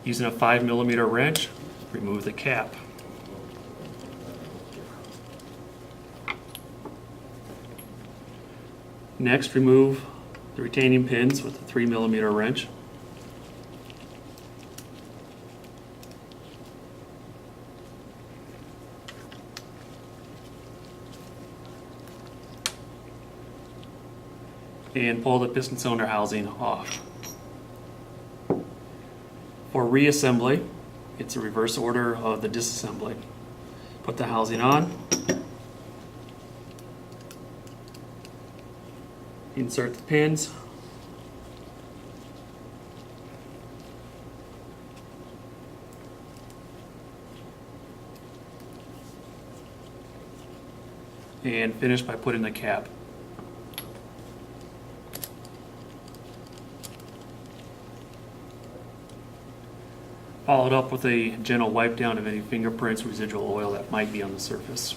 Using a 5mm wrench, remove the cap. Next, remove the retaining pins with a 3mm wrench. And pull the piston cylinder housing off. For reassembly, it's a reverse order of the disassembly. Put the housing on, insert the pins, and finish by putting the cap. Followed up with a gentle wipe down of any fingerprints, residual oil that might be on the surface.